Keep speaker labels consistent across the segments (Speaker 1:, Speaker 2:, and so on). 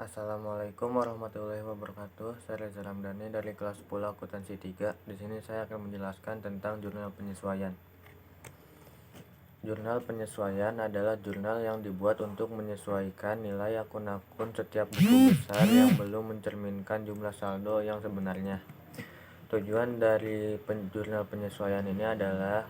Speaker 1: Assalamualaikum warahmatullahi wabarakatuh. Saya Reza Ramdhani dari kelas 10 akuntansi 3. Di sini saya akan menjelaskan tentang jurnal penyesuaian. Jurnal penyesuaian adalah jurnal yang dibuat untuk menyesuaikan nilai akun-akun setiap buku besar yang belum mencerminkan jumlah saldo yang sebenarnya. Tujuan dari jurnal penyesuaian ini adalah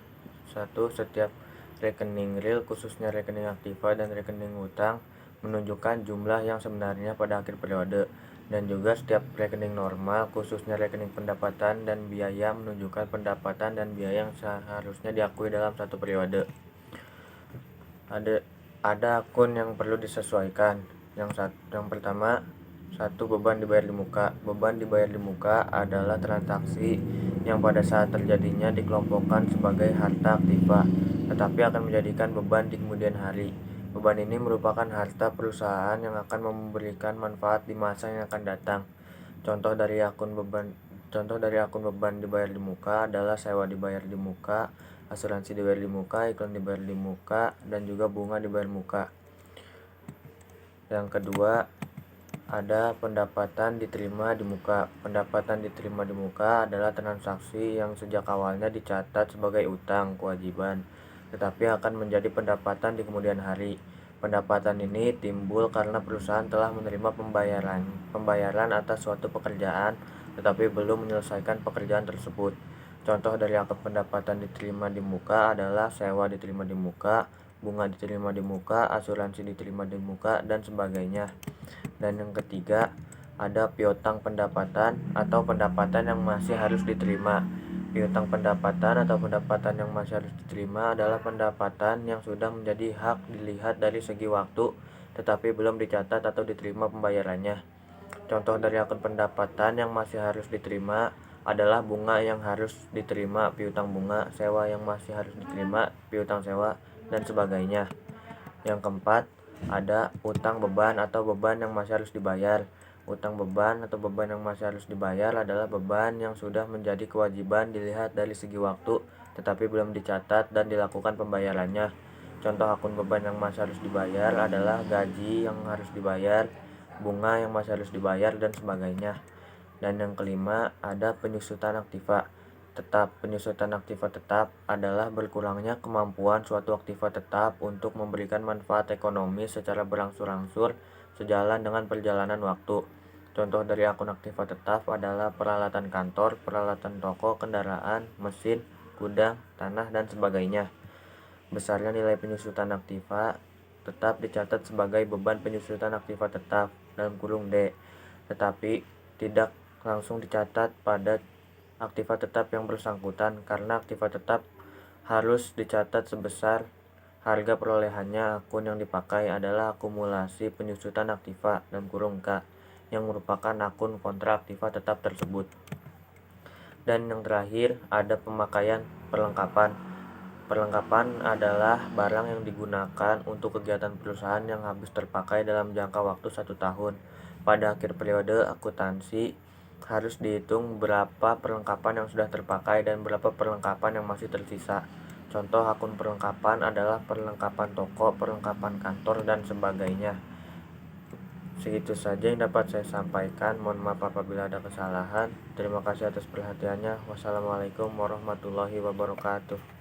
Speaker 1: setiap rekening real, khususnya rekening aktiva dan rekening utang, menunjukkan jumlah yang sebenarnya pada akhir periode, dan juga setiap rekening normal, khususnya rekening pendapatan dan biaya, menunjukkan pendapatan dan biaya yang seharusnya diakui dalam satu periode. Ada akun yang perlu disesuaikan. Yang pertama, beban dibayar di muka. Beban dibayar di muka adalah transaksi yang pada saat terjadinya dikelompokkan sebagai harta aktiva, tetapi akan menjadikan beban di kemudian hari. Beban ini merupakan harta perusahaan yang akan memberikan manfaat di masa yang akan datang. Contoh dari akun beban dibayar di muka adalah sewa dibayar di muka, asuransi dibayar di muka, iklan dibayar di muka, dan juga bunga dibayar muka. Yang kedua, ada pendapatan diterima di muka. Pendapatan diterima di muka adalah transaksi yang sejak awalnya dicatat sebagai utang kewajiban, tetapi akan menjadi pendapatan di kemudian hari. Pendapatan ini timbul karena perusahaan telah menerima pembayaran atas suatu pekerjaan, tetapi belum menyelesaikan pekerjaan tersebut. Contoh dari akun pendapatan diterima di muka adalah sewa diterima di muka, bunga diterima di muka, asuransi diterima di muka, dan sebagainya. Dan yang ketiga, ada piutang pendapatan atau pendapatan yang masih harus diterima. Piutang pendapatan atau pendapatan yang masih harus diterima adalah pendapatan yang sudah menjadi hak dilihat dari segi waktu, tetapi belum dicatat atau diterima pembayarannya. Contoh dari akun pendapatan yang masih harus diterima adalah bunga yang harus diterima, piutang bunga, sewa yang masih harus diterima, piutang sewa, dan sebagainya. Yang keempat, ada utang beban atau beban yang masih harus dibayar. Utang beban atau beban yang masih harus dibayar adalah beban yang sudah menjadi kewajiban dilihat dari segi waktu, tetapi belum dicatat dan dilakukan pembayarannya. Contoh akun beban yang masih harus dibayar adalah gaji yang harus dibayar, bunga yang masih harus dibayar, dan sebagainya. Dan yang kelima, ada penyusutan aktiva tetap. Penyusutan aktiva tetap adalah berkurangnya kemampuan suatu aktiva tetap untuk memberikan manfaat ekonomi secara berangsur-angsur sejalan dengan perjalanan waktu. Contoh dari akun aktiva tetap adalah peralatan kantor, peralatan toko, kendaraan, mesin, gudang, tanah, dan sebagainya. Besarnya nilai penyusutan aktiva tetap dicatat sebagai beban penyusutan aktiva tetap (D), tetapi tidak langsung dicatat pada aktiva tetap yang bersangkutan, karena aktiva tetap harus dicatat sebesar harga perolehannya. Akun yang dipakai adalah akumulasi penyusutan aktiva (K), yang merupakan akun kontra aktiva tetap tersebut. Dan yang terakhir, ada pemakaian perlengkapan. Perlengkapan adalah barang yang digunakan untuk kegiatan perusahaan yang habis terpakai dalam jangka waktu 1 tahun. Pada akhir periode akuntansi harus dihitung berapa perlengkapan yang sudah terpakai dan berapa perlengkapan yang masih tersisa. Contoh akun perlengkapan adalah perlengkapan toko, perlengkapan kantor, dan sebagainya. Segitu saja yang dapat saya sampaikan. Mohon maaf apabila ada kesalahan. Terima kasih atas perhatiannya. Wassalamualaikum warahmatullahi wabarakatuh.